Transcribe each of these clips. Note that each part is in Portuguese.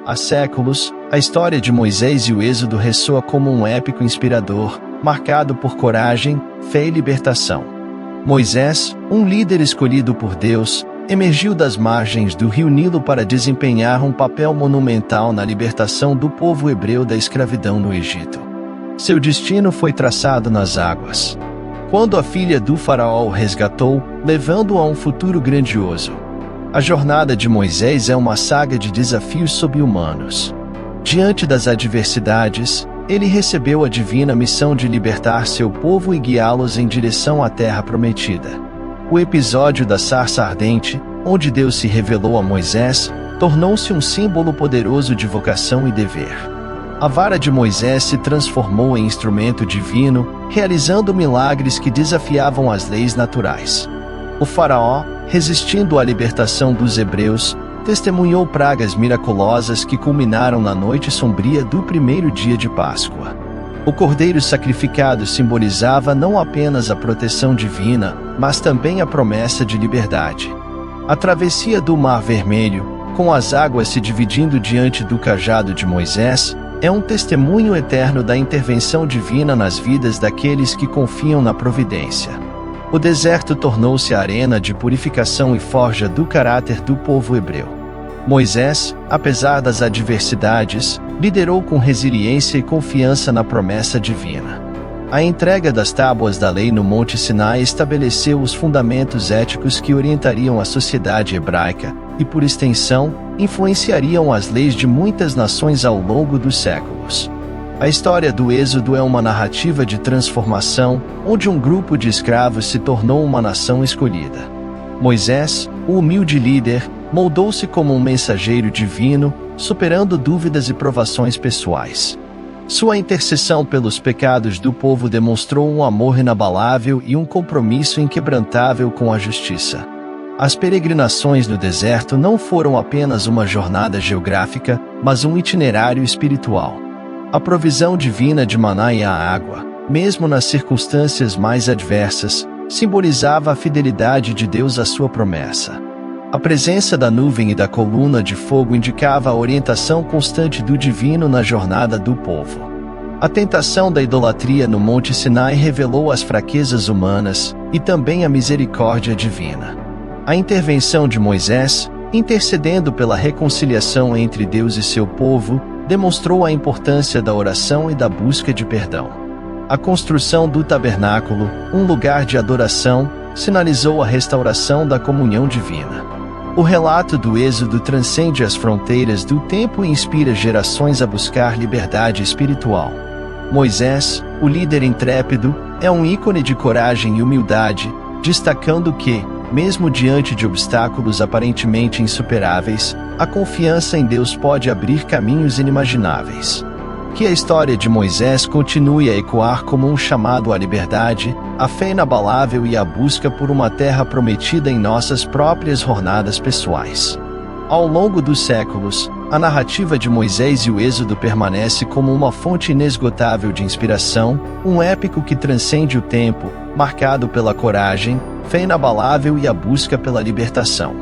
Há séculos, a história de Moisés e o Êxodo ressoa como um épico inspirador, marcado por coragem, fé e libertação. Moisés, um líder escolhido por Deus, emergiu das margens do rio Nilo para desempenhar um papel monumental na libertação do povo hebreu da escravidão no Egito. Seu destino foi traçado nas águas, quando a filha do faraó o resgatou, levando-o a um futuro grandioso. A jornada de Moisés é uma saga de desafios sobre-humanos. Diante das adversidades, ele recebeu a divina missão de libertar seu povo e guiá-los em direção à terra prometida. O episódio da sarça ardente, onde Deus se revelou a Moisés, tornou-se um símbolo poderoso de vocação e dever. A vara de Moisés se transformou em instrumento divino, realizando milagres que desafiavam as leis naturais. O faraó, resistindo à libertação dos hebreus, testemunhou pragas miraculosas que culminaram na noite sombria do primeiro dia de Páscoa. O cordeiro sacrificado simbolizava não apenas a proteção divina, mas também a promessa de liberdade. A travessia do Mar Vermelho, com as águas se dividindo diante do cajado de Moisés, é um testemunho eterno da intervenção divina nas vidas daqueles que confiam na providência. O deserto tornou-se a arena de purificação e forja do caráter do povo hebreu. Moisés, apesar das adversidades, liderou com resiliência e confiança na promessa divina. A entrega das tábuas da lei no Monte Sinai estabeleceu os fundamentos éticos que orientariam a sociedade hebraica e, por extensão, influenciariam as leis de muitas nações ao longo dos séculos. A história do Êxodo é uma narrativa de transformação, onde um grupo de escravos se tornou uma nação escolhida. Moisés, o humilde líder, moldou-se como um mensageiro divino, superando dúvidas e provações pessoais. Sua intercessão pelos pecados do povo demonstrou um amor inabalável e um compromisso inquebrantável com a justiça. As peregrinações no deserto não foram apenas uma jornada geográfica, mas um itinerário espiritual. A provisão divina de maná e a água, mesmo nas circunstâncias mais adversas, simbolizava a fidelidade de Deus à sua promessa. A presença da nuvem e da coluna de fogo indicava a orientação constante do divino na jornada do povo. A tentação da idolatria no Monte Sinai revelou as fraquezas humanas e também a misericórdia divina. A intervenção de Moisés, intercedendo pela reconciliação entre Deus e seu povo, demonstrou a importância da oração e da busca de perdão. A construção do tabernáculo, um lugar de adoração, sinalizou a restauração da comunhão divina. O relato do Êxodo transcende as fronteiras do tempo e inspira gerações a buscar liberdade espiritual. Moisés, o líder intrépido, é um ícone de coragem e humildade, destacando que, mesmo diante de obstáculos aparentemente insuperáveis, a confiança em Deus pode abrir caminhos inimagináveis. Que a história de Moisés continue a ecoar como um chamado à liberdade, à fé inabalável e à busca por uma terra prometida em nossas próprias jornadas pessoais. Ao longo dos séculos, a narrativa de Moisés e o Êxodo permanece como uma fonte inesgotável de inspiração, um épico que transcende o tempo, marcado pela coragem, fé inabalável e a busca pela libertação.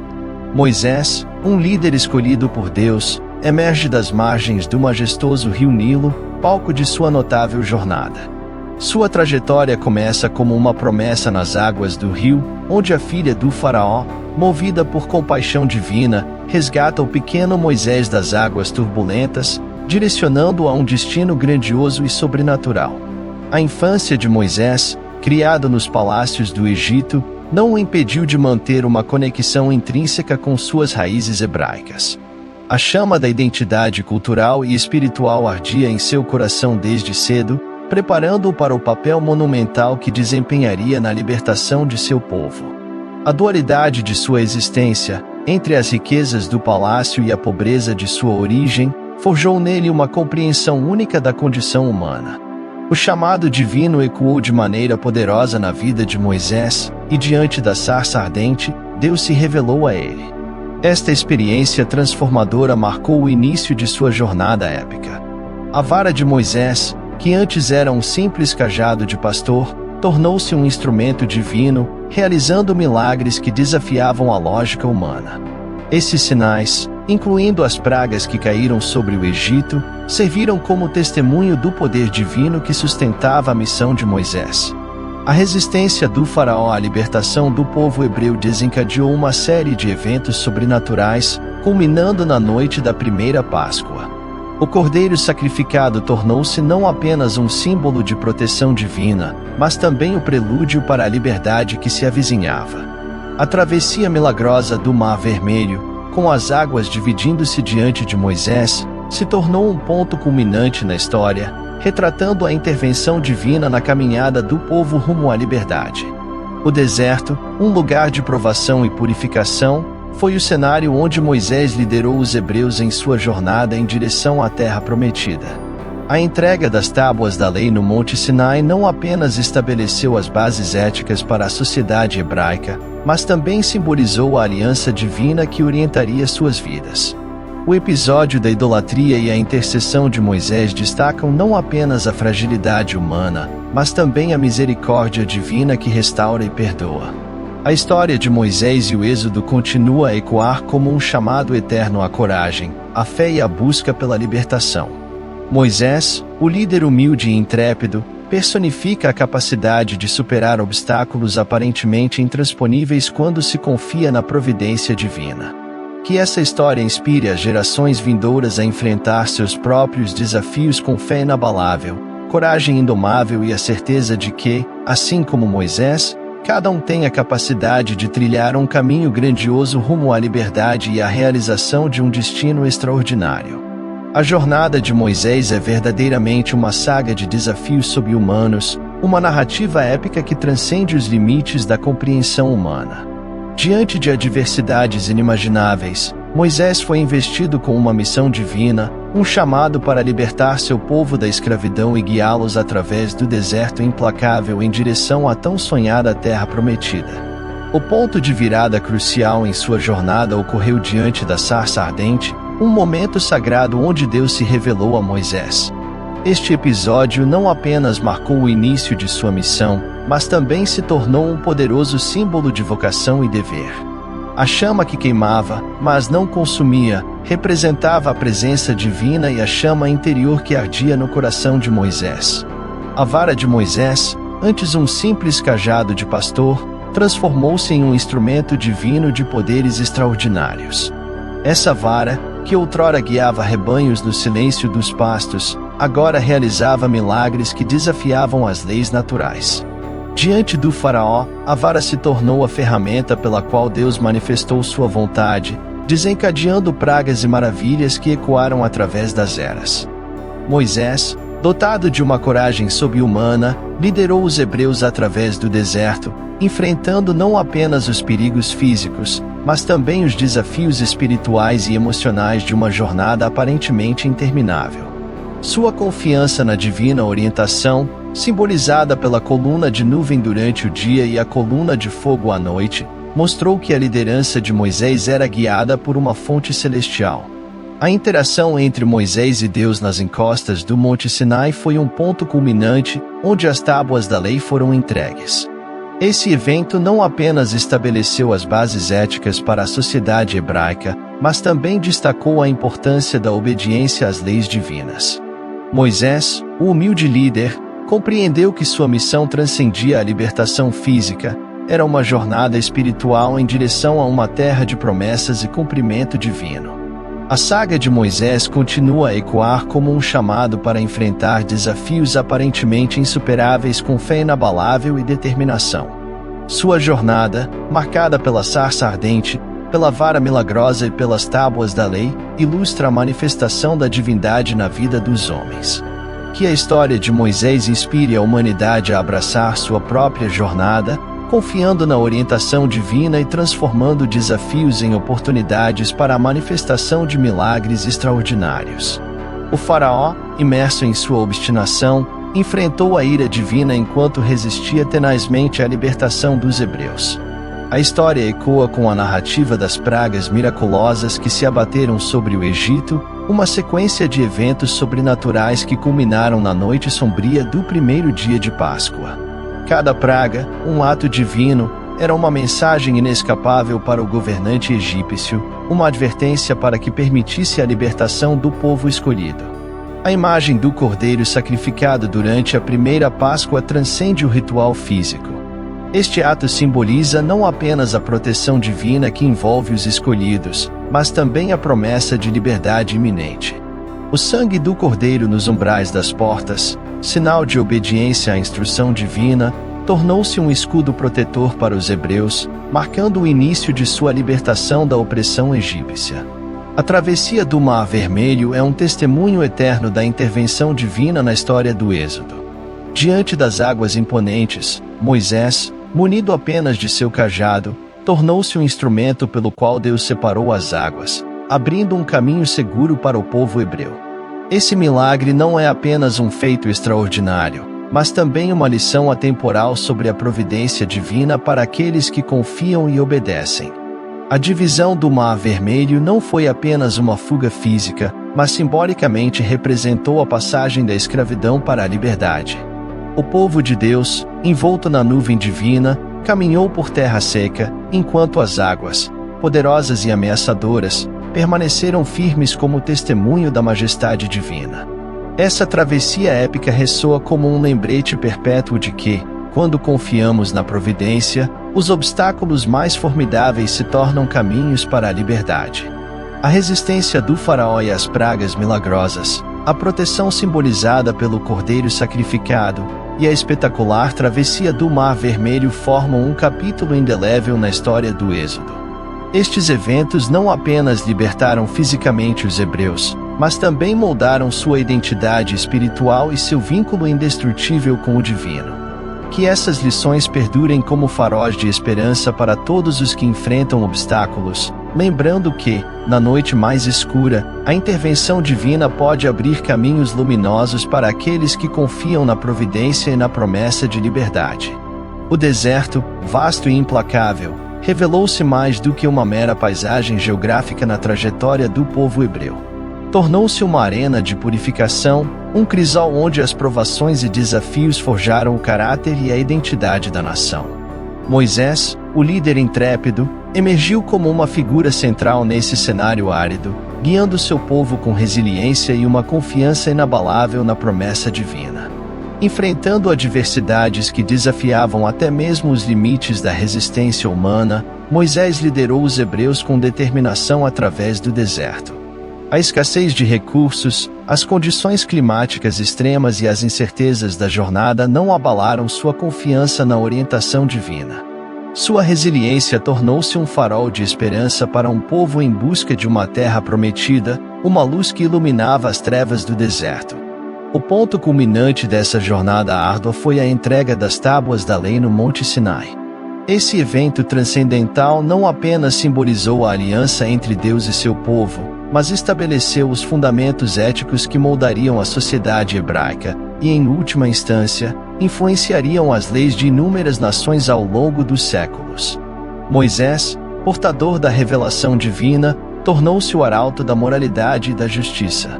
Moisés, um líder escolhido por Deus, emerge das margens do majestoso rio Nilo, palco de sua notável jornada. Sua trajetória começa como uma promessa nas águas do rio, onde a filha do faraó, movida por compaixão divina, resgata o pequeno Moisés das águas turbulentas, direcionando-o a um destino grandioso e sobrenatural. A infância de Moisés, criado nos palácios do Egito, não o impediu de manter uma conexão intrínseca com suas raízes hebraicas. A chama da identidade cultural e espiritual ardia em seu coração desde cedo, preparando-o para o papel monumental que desempenharia na libertação de seu povo. A dualidade de sua existência, entre as riquezas do palácio e a pobreza de sua origem, forjou nele uma compreensão única da condição humana. O chamado divino ecoou de maneira poderosa na vida de Moisés, e diante da sarça ardente, Deus se revelou a ele. Esta experiência transformadora marcou o início de sua jornada épica. A vara de Moisés, que antes era um simples cajado de pastor, tornou-se um instrumento divino, realizando milagres que desafiavam a lógica humana. Esses sinais, incluindo as pragas que caíram sobre o Egito, serviram como testemunho do poder divino que sustentava a missão de Moisés. A resistência do faraó à libertação do povo hebreu desencadeou uma série de eventos sobrenaturais, culminando na noite da primeira Páscoa. O cordeiro sacrificado tornou-se não apenas um símbolo de proteção divina, mas também o prelúdio para a liberdade que se avizinhava. A travessia milagrosa do Mar Vermelho, com as águas dividindo-se diante de Moisés, se tornou um ponto culminante na história, retratando a intervenção divina na caminhada do povo rumo à liberdade. O deserto, um lugar de provação e purificação, foi o cenário onde Moisés liderou os hebreus em sua jornada em direção à Terra Prometida. A entrega das tábuas da lei no Monte Sinai não apenas estabeleceu as bases éticas para a sociedade hebraica, mas também simbolizou a aliança divina que orientaria suas vidas. O episódio da idolatria e a intercessão de Moisés destacam não apenas a fragilidade humana, mas também a misericórdia divina que restaura e perdoa. A história de Moisés e o Êxodo continua a ecoar como um chamado eterno à coragem, à fé e à busca pela libertação. Moisés, o líder humilde e intrépido, personifica a capacidade de superar obstáculos aparentemente intransponíveis quando se confia na providência divina. Que essa história inspire as gerações vindouras a enfrentar seus próprios desafios com fé inabalável, coragem indomável e a certeza de que, assim como Moisés, cada um tem a capacidade de trilhar um caminho grandioso rumo à liberdade e à realização de um destino extraordinário. A jornada de Moisés é verdadeiramente uma saga de desafios subhumanos, uma narrativa épica que transcende os limites da compreensão humana. Diante de adversidades inimagináveis, Moisés foi investido com uma missão divina, um chamado para libertar seu povo da escravidão e guiá-los através do deserto implacável em direção à tão sonhada Terra Prometida. O ponto de virada crucial em sua jornada ocorreu diante da sarça ardente, um momento sagrado onde Deus se revelou a Moisés. Este episódio não apenas marcou o início de sua missão, mas também se tornou um poderoso símbolo de vocação e dever. A chama que queimava, mas não consumia, representava a presença divina e a chama interior que ardia no coração de Moisés. A vara de Moisés, antes um simples cajado de pastor, transformou-se em um instrumento divino de poderes extraordinários. Essa vara, que outrora guiava rebanhos no silêncio dos pastos, agora realizava milagres que desafiavam as leis naturais. Diante do faraó, a vara se tornou a ferramenta pela qual Deus manifestou sua vontade, desencadeando pragas e maravilhas que ecoaram através das eras. Moisés, dotado de uma coragem sobre-humana, liderou os hebreus através do deserto, enfrentando não apenas os perigos físicos, mas também os desafios espirituais e emocionais de uma jornada aparentemente interminável. Sua confiança na divina orientação, simbolizada pela coluna de nuvem durante o dia e a coluna de fogo à noite, mostrou que a liderança de Moisés era guiada por uma fonte celestial. A interação entre Moisés e Deus nas encostas do Monte Sinai foi um ponto culminante, onde as tábuas da lei foram entregues. Esse evento não apenas estabeleceu as bases éticas para a sociedade hebraica, mas também destacou a importância da obediência às leis divinas. Moisés, o humilde líder, compreendeu que sua missão transcendia a libertação física, era uma jornada espiritual em direção a uma terra de promessas e cumprimento divino. A saga de Moisés continua a ecoar como um chamado para enfrentar desafios aparentemente insuperáveis com fé inabalável e determinação. Sua jornada, marcada pela sarça ardente, pela vara milagrosa e pelas tábuas da lei, ilustra a manifestação da divindade na vida dos homens. Que a história de Moisés inspire a humanidade a abraçar sua própria jornada, confiando na orientação divina e transformando desafios em oportunidades para a manifestação de milagres extraordinários. O faraó, imerso em sua obstinação, enfrentou a ira divina enquanto resistia tenazmente à libertação dos hebreus. A história ecoa com a narrativa das pragas miraculosas que se abateram sobre o Egito, uma sequência de eventos sobrenaturais que culminaram na noite sombria do primeiro dia de Páscoa. Cada praga, um ato divino, era uma mensagem inescapável para o governante egípcio, uma advertência para que permitisse a libertação do povo escolhido. A imagem do cordeiro sacrificado durante a primeira Páscoa transcende o ritual físico. Este ato simboliza não apenas a proteção divina que envolve os escolhidos, mas também a promessa de liberdade iminente. O sangue do cordeiro nos umbrais das portas, sinal de obediência à instrução divina, tornou-se um escudo protetor para os hebreus, marcando o início de sua libertação da opressão egípcia. A travessia do Mar Vermelho é um testemunho eterno da intervenção divina na história do Êxodo. Diante das águas imponentes, Moisés, munido apenas de seu cajado, tornou-se um instrumento pelo qual Deus separou as águas, abrindo um caminho seguro para o povo hebreu. Esse milagre não é apenas um feito extraordinário, mas também uma lição atemporal sobre a providência divina para aqueles que confiam e obedecem. A divisão do Mar Vermelho não foi apenas uma fuga física, mas simbolicamente representou a passagem da escravidão para a liberdade. O povo de Deus, envolto na nuvem divina, caminhou por terra seca, enquanto as águas, poderosas e ameaçadoras, permaneceram firmes como testemunho da majestade divina. Essa travessia épica ressoa como um lembrete perpétuo de que, quando confiamos na providência, os obstáculos mais formidáveis se tornam caminhos para a liberdade. A resistência do faraó e as pragas milagrosas, a proteção simbolizada pelo cordeiro sacrificado, e a espetacular travessia do Mar Vermelho formam um capítulo indelével na história do Êxodo. Estes eventos não apenas libertaram fisicamente os hebreus, mas também moldaram sua identidade espiritual e seu vínculo indestrutível com o divino. Que essas lições perdurem como faróis de esperança para todos os que enfrentam obstáculos, lembrando que, na noite mais escura, a intervenção divina pode abrir caminhos luminosos para aqueles que confiam na providência e na promessa de liberdade. O deserto, vasto e implacável, revelou-se mais do que uma mera paisagem geográfica na trajetória do povo hebreu. Tornou-se uma arena de purificação, um crisol onde as provações e desafios forjaram o caráter e a identidade da nação. Moisés, o líder intrépido, emergiu como uma figura central nesse cenário árido, guiando seu povo com resiliência e uma confiança inabalável na promessa divina. Enfrentando adversidades que desafiavam até mesmo os limites da resistência humana, Moisés liderou os hebreus com determinação através do deserto. A escassez de recursos, as condições climáticas extremas e as incertezas da jornada não abalaram sua confiança na orientação divina. Sua resiliência tornou-se um farol de esperança para um povo em busca de uma terra prometida, uma luz que iluminava as trevas do deserto. O ponto culminante dessa jornada árdua foi a entrega das tábuas da lei no Monte Sinai. Esse evento transcendental não apenas simbolizou a aliança entre Deus e seu povo, mas estabeleceu os fundamentos éticos que moldariam a sociedade hebraica e, em última instância, influenciariam as leis de inúmeras nações ao longo dos séculos. Moisés, portador da revelação divina, tornou-se o arauto da moralidade e da justiça.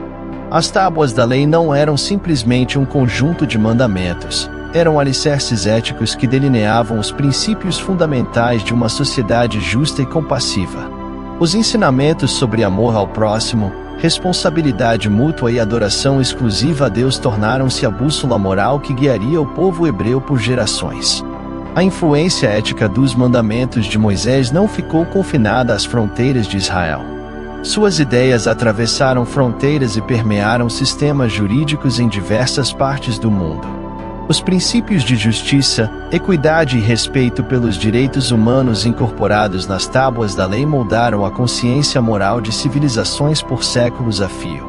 As tábuas da lei não eram simplesmente um conjunto de mandamentos, eram alicerces éticos que delineavam os princípios fundamentais de uma sociedade justa e compassiva. Os ensinamentos sobre amor ao próximo, responsabilidade mútua e adoração exclusiva a Deus tornaram-se a bússola moral que guiaria o povo hebreu por gerações. A influência ética dos mandamentos de Moisés não ficou confinada às fronteiras de Israel. Suas ideias atravessaram fronteiras e permearam sistemas jurídicos em diversas partes do mundo. Os princípios de justiça, equidade e respeito pelos direitos humanos incorporados nas tábuas da lei moldaram a consciência moral de civilizações por séculos a fio.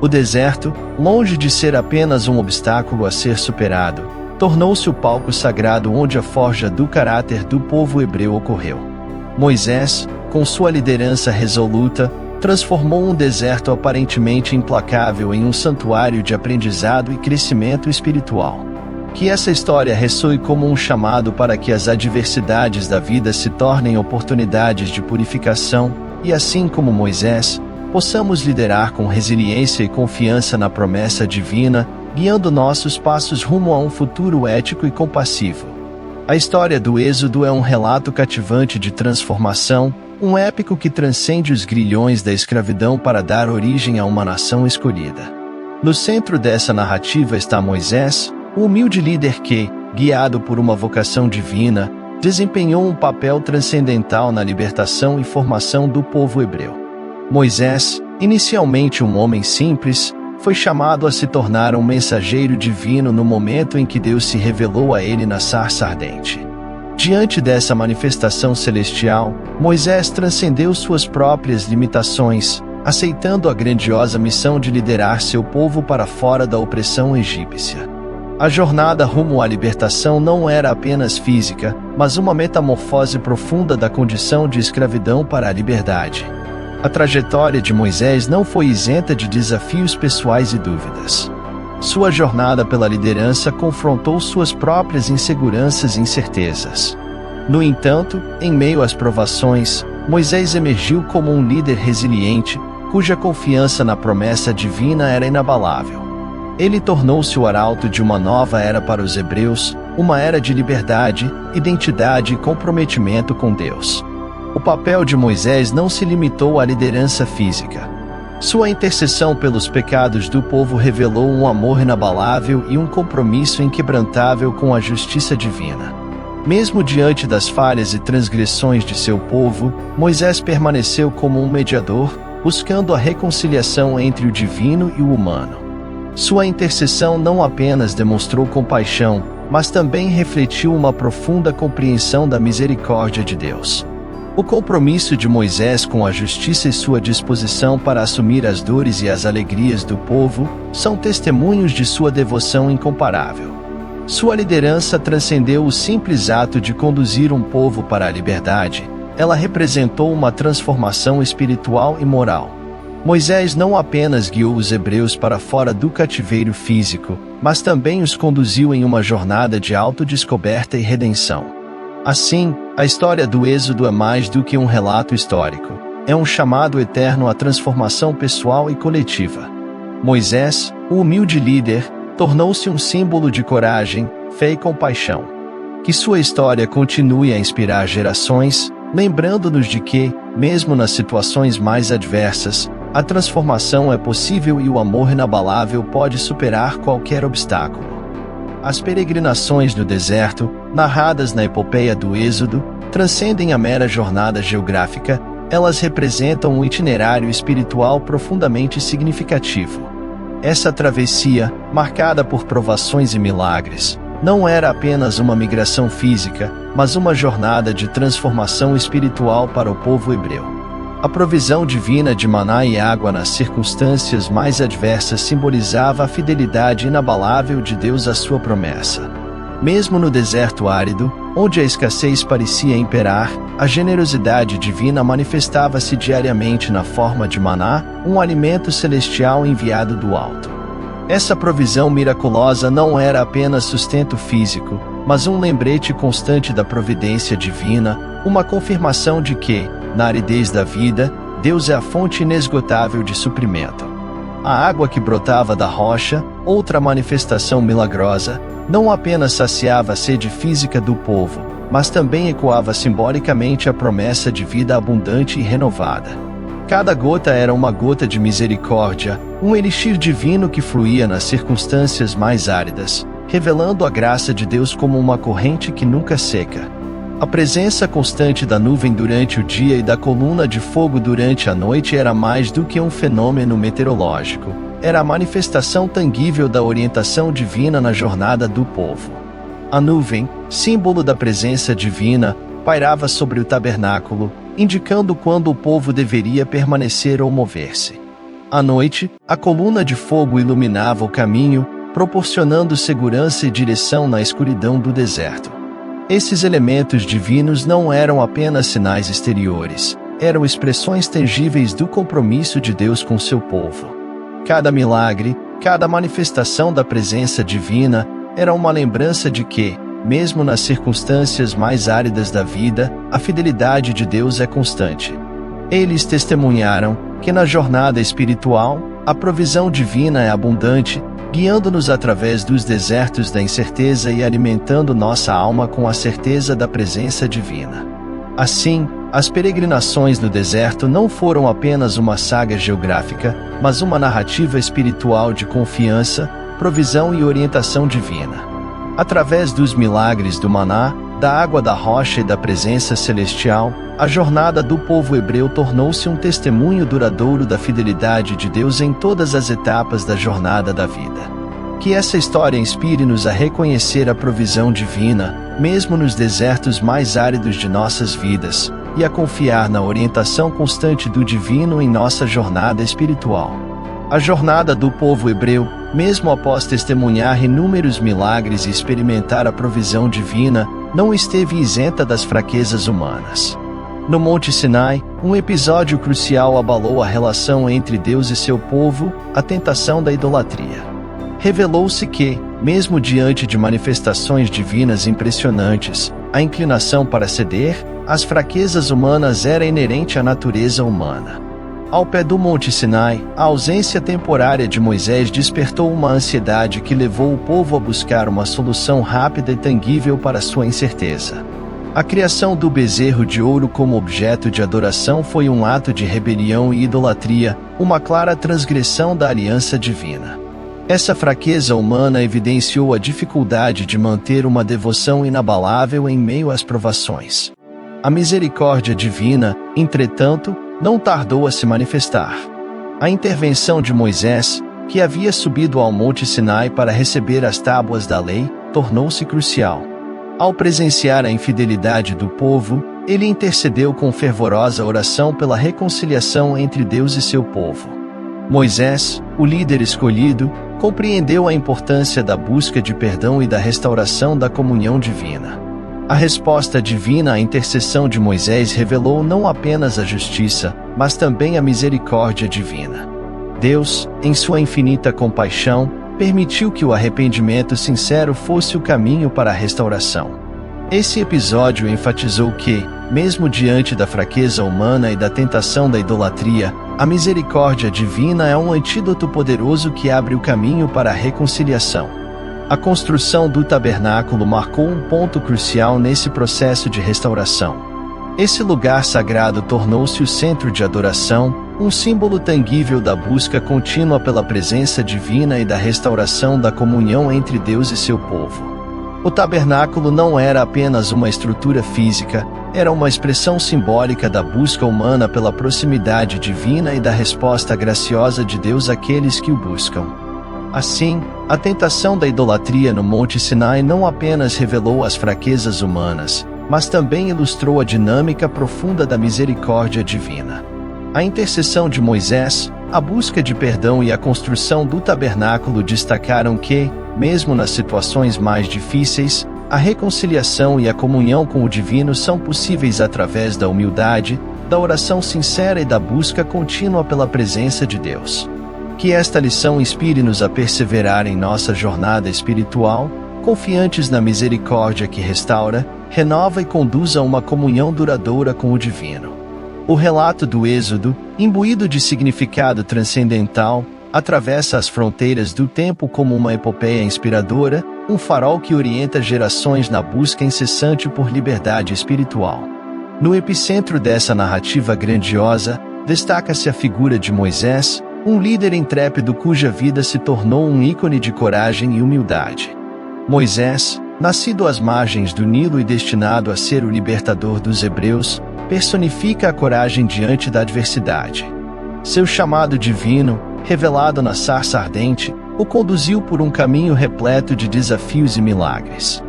O deserto, longe de ser apenas um obstáculo a ser superado, tornou-se o palco sagrado onde a forja do caráter do povo hebreu ocorreu. Moisés, com sua liderança resoluta, transformou um deserto aparentemente implacável em um santuário de aprendizado e crescimento espiritual. Que essa história ressoe como um chamado para que as adversidades da vida se tornem oportunidades de purificação, e assim como Moisés, possamos liderar com resiliência e confiança na promessa divina, guiando nossos passos rumo a um futuro ético e compassivo. A história do Êxodo é um relato cativante de transformação, um épico que transcende os grilhões da escravidão para dar origem a uma nação escolhida. No centro dessa narrativa está Moisés, o humilde líder que, guiado por uma vocação divina, desempenhou um papel transcendental na libertação e formação do povo hebreu. Moisés, inicialmente um homem simples, foi chamado a se tornar um mensageiro divino no momento em que Deus se revelou a ele na sarça ardente. Diante dessa manifestação celestial, Moisés transcendeu suas próprias limitações, aceitando a grandiosa missão de liderar seu povo para fora da opressão egípcia. A jornada rumo à libertação não era apenas física, mas uma metamorfose profunda da condição de escravidão para a liberdade. A trajetória de Moisés não foi isenta de desafios pessoais e dúvidas. Sua jornada pela liderança confrontou suas próprias inseguranças e incertezas. No entanto, em meio às provações, Moisés emergiu como um líder resiliente, cuja confiança na promessa divina era inabalável. Ele tornou-se o arauto de uma nova era para os hebreus, uma era de liberdade, identidade e comprometimento com Deus. O papel de Moisés não se limitou à liderança física. Sua intercessão pelos pecados do povo revelou um amor inabalável e um compromisso inquebrantável com a justiça divina. Mesmo diante das falhas e transgressões de seu povo, Moisés permaneceu como um mediador, buscando a reconciliação entre o divino e o humano. Sua intercessão não apenas demonstrou compaixão, mas também refletiu uma profunda compreensão da misericórdia de Deus. O compromisso de Moisés com a justiça e sua disposição para assumir as dores e as alegrias do povo são testemunhos de sua devoção incomparável. Sua liderança transcendeu o simples ato de conduzir um povo para a liberdade, ela representou uma transformação espiritual e moral. Moisés não apenas guiou os hebreus para fora do cativeiro físico, mas também os conduziu em uma jornada de autodescoberta e redenção. Assim, a história do Êxodo é mais do que um relato histórico. É um chamado eterno à transformação pessoal e coletiva. Moisés, o humilde líder, tornou-se um símbolo de coragem, fé e compaixão. Que sua história continue a inspirar gerações, lembrando-nos de que, mesmo nas situações mais adversas, a transformação é possível e o amor inabalável pode superar qualquer obstáculo. As peregrinações no deserto, narradas na epopeia do Êxodo, transcendem a mera jornada geográfica, elas representam um itinerário espiritual profundamente significativo. Essa travessia, marcada por provações e milagres, não era apenas uma migração física, mas uma jornada de transformação espiritual para o povo hebreu. A provisão divina de maná e água nas circunstâncias mais adversas simbolizava a fidelidade inabalável de Deus à sua promessa. Mesmo no deserto árido, onde a escassez parecia imperar, a generosidade divina manifestava-se diariamente na forma de maná, um alimento celestial enviado do alto. Essa provisão miraculosa não era apenas sustento físico, mas um lembrete constante da providência divina, uma confirmação de que, na aridez da vida, Deus é a fonte inesgotável de suprimento. A água que brotava da rocha, outra manifestação milagrosa, não apenas saciava a sede física do povo, mas também ecoava simbolicamente a promessa de vida abundante e renovada. Cada gota era uma gota de misericórdia, um elixir divino que fluía nas circunstâncias mais áridas, revelando a graça de Deus como uma corrente que nunca seca. A presença constante da nuvem durante o dia e da coluna de fogo durante a noite era mais do que um fenômeno meteorológico. Era a manifestação tangível da orientação divina na jornada do povo. A nuvem, símbolo da presença divina, pairava sobre o tabernáculo, indicando quando o povo deveria permanecer ou mover-se. À noite, a coluna de fogo iluminava o caminho, proporcionando segurança e direção na escuridão do deserto. Esses elementos divinos não eram apenas sinais exteriores, eram expressões tangíveis do compromisso de Deus com seu povo. Cada milagre, cada manifestação da presença divina, era uma lembrança de que, mesmo nas circunstâncias mais áridas da vida, a fidelidade de Deus é constante. Eles testemunharam que na jornada espiritual, a provisão divina é abundante, guiando-nos através dos desertos da incerteza e alimentando nossa alma com a certeza da presença divina. Assim, as peregrinações no deserto não foram apenas uma saga geográfica, mas uma narrativa espiritual de confiança, provisão e orientação divina. Através dos milagres do maná, da água da rocha e da presença celestial, a jornada do povo hebreu tornou-se um testemunho duradouro da fidelidade de Deus em todas as etapas da jornada da vida. Que essa história inspire-nos a reconhecer a provisão divina, mesmo nos desertos mais áridos de nossas vidas, e a confiar na orientação constante do divino em nossa jornada espiritual. A jornada do povo hebreu, mesmo após testemunhar inúmeros milagres e experimentar a provisão divina, não esteve isenta das fraquezas humanas. No Monte Sinai, um episódio crucial abalou a relação entre Deus e seu povo, a tentação da idolatria. Revelou-se que, mesmo diante de manifestações divinas impressionantes, a inclinação para ceder às fraquezas humanas era inerente à natureza humana. Ao pé do Monte Sinai, a ausência temporária de Moisés despertou uma ansiedade que levou o povo a buscar uma solução rápida e tangível para sua incerteza. A criação do bezerro de ouro como objeto de adoração foi um ato de rebelião e idolatria, uma clara transgressão da aliança divina. Essa fraqueza humana evidenciou a dificuldade de manter uma devoção inabalável em meio às provações. A misericórdia divina, entretanto, não tardou a se manifestar. A intervenção de Moisés, que havia subido ao Monte Sinai para receber as tábuas da lei, tornou-se crucial. Ao presenciar a infidelidade do povo, ele intercedeu com fervorosa oração pela reconciliação entre Deus e seu povo. Moisés, o líder escolhido, compreendeu a importância da busca de perdão e da restauração da comunhão divina. A resposta divina à intercessão de Moisés revelou não apenas a justiça, mas também a misericórdia divina. Deus, em sua infinita compaixão, permitiu que o arrependimento sincero fosse o caminho para a restauração. Esse episódio enfatizou que, mesmo diante da fraqueza humana e da tentação da idolatria, a misericórdia divina é um antídoto poderoso que abre o caminho para a reconciliação. A construção do tabernáculo marcou um ponto crucial nesse processo de restauração. Esse lugar sagrado tornou-se o centro de adoração, um símbolo tangível da busca contínua pela presença divina e da restauração da comunhão entre Deus e seu povo. O tabernáculo não era apenas uma estrutura física, era uma expressão simbólica da busca humana pela proximidade divina e da resposta graciosa de Deus àqueles que o buscam. Assim, a tentação da idolatria no Monte Sinai não apenas revelou as fraquezas humanas, mas também ilustrou a dinâmica profunda da misericórdia divina. A intercessão de Moisés, a busca de perdão e a construção do tabernáculo destacaram que, mesmo nas situações mais difíceis, a reconciliação e a comunhão com o divino são possíveis através da humildade, da oração sincera e da busca contínua pela presença de Deus. Que esta lição inspire-nos a perseverar em nossa jornada espiritual, confiantes na misericórdia que restaura, renova e conduz a uma comunhão duradoura com o divino. O relato do Êxodo, imbuído de significado transcendental, atravessa as fronteiras do tempo como uma epopeia inspiradora, um farol que orienta gerações na busca incessante por liberdade espiritual. No epicentro dessa narrativa grandiosa, destaca-se a figura de Moisés, um líder intrépido cuja vida se tornou um ícone de coragem e humildade. Moisés, nascido às margens do Nilo e destinado a ser o libertador dos hebreus, personifica a coragem diante da adversidade. Seu chamado divino, revelado na sarça ardente, o conduziu por um caminho repleto de desafios e milagres.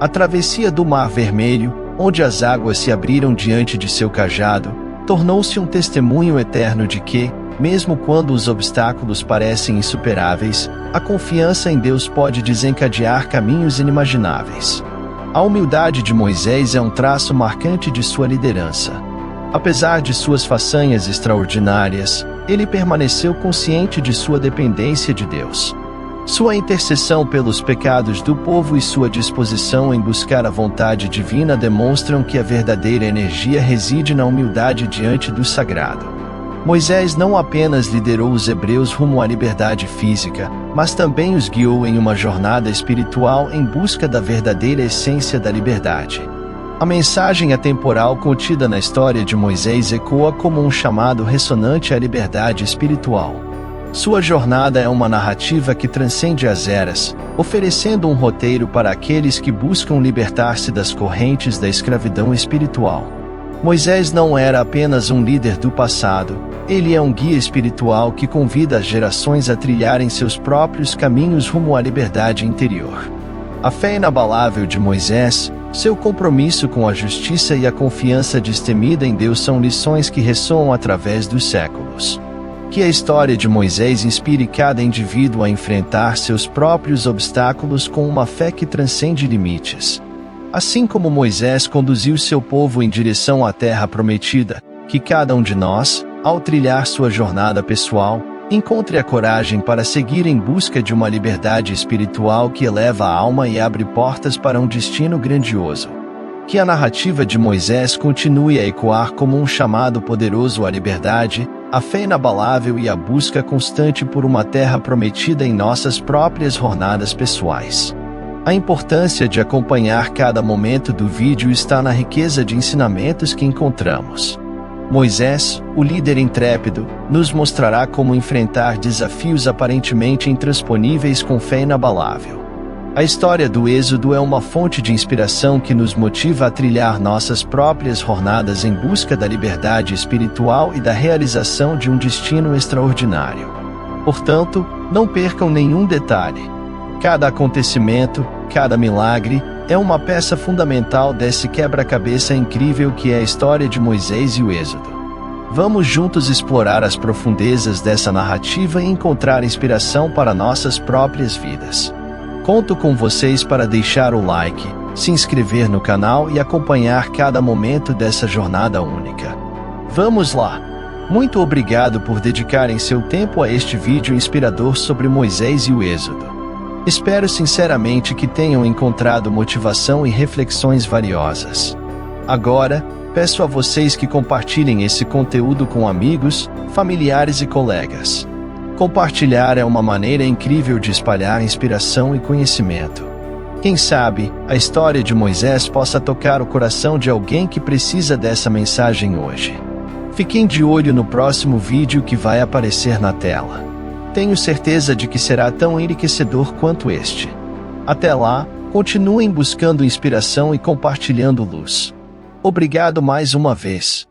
A travessia do Mar Vermelho, onde as águas se abriram diante de seu cajado, tornou-se um testemunho eterno de que, mesmo quando os obstáculos parecem insuperáveis, a confiança em Deus pode desencadear caminhos inimagináveis. A humildade de Moisés é um traço marcante de sua liderança. Apesar de suas façanhas extraordinárias, ele permaneceu consciente de sua dependência de Deus. Sua intercessão pelos pecados do povo e sua disposição em buscar a vontade divina demonstram que a verdadeira energia reside na humildade diante do sagrado. Moisés não apenas liderou os hebreus rumo à liberdade física, mas também os guiou em uma jornada espiritual em busca da verdadeira essência da liberdade. A mensagem atemporal contida na história de Moisés ecoa como um chamado ressonante à liberdade espiritual. Sua jornada é uma narrativa que transcende as eras, oferecendo um roteiro para aqueles que buscam libertar-se das correntes da escravidão espiritual. Moisés não era apenas um líder do passado, ele é um guia espiritual que convida as gerações a trilharem seus próprios caminhos rumo à liberdade interior. A fé inabalável de Moisés, seu compromisso com a justiça e a confiança destemida em Deus são lições que ressoam através dos séculos. Que a história de Moisés inspire cada indivíduo a enfrentar seus próprios obstáculos com uma fé que transcende limites. Assim como Moisés conduziu seu povo em direção à terra prometida, que cada um de nós, ao trilhar sua jornada pessoal, encontre a coragem para seguir em busca de uma liberdade espiritual que eleva a alma e abre portas para um destino grandioso. Que a narrativa de Moisés continue a ecoar como um chamado poderoso à liberdade, à fé inabalável e à busca constante por uma terra prometida em nossas próprias jornadas pessoais. A importância de acompanhar cada momento do vídeo está na riqueza de ensinamentos que encontramos. Moisés, o líder intrépido, nos mostrará como enfrentar desafios aparentemente intransponíveis com fé inabalável. A história do Êxodo é uma fonte de inspiração que nos motiva a trilhar nossas próprias jornadas em busca da liberdade espiritual e da realização de um destino extraordinário. Portanto, não percam nenhum detalhe. Cada acontecimento, cada milagre, é uma peça fundamental desse quebra-cabeça incrível que é a história de Moisés e o Êxodo. Vamos juntos explorar as profundezas dessa narrativa e encontrar inspiração para nossas próprias vidas. Conto com vocês para deixar o like, se inscrever no canal e acompanhar cada momento dessa jornada única. Vamos lá! Muito obrigado por dedicarem seu tempo a este vídeo inspirador sobre Moisés e o Êxodo. Espero sinceramente que tenham encontrado motivação e reflexões valiosas. Agora, peço a vocês que compartilhem esse conteúdo com amigos, familiares e colegas. Compartilhar é uma maneira incrível de espalhar inspiração e conhecimento. Quem sabe, a história de Moisés possa tocar o coração de alguém que precisa dessa mensagem hoje. Fiquem de olho no próximo vídeo que vai aparecer na tela. Tenho certeza de que será tão enriquecedor quanto este. Até lá, continuem buscando inspiração e compartilhando luz. Obrigado mais uma vez.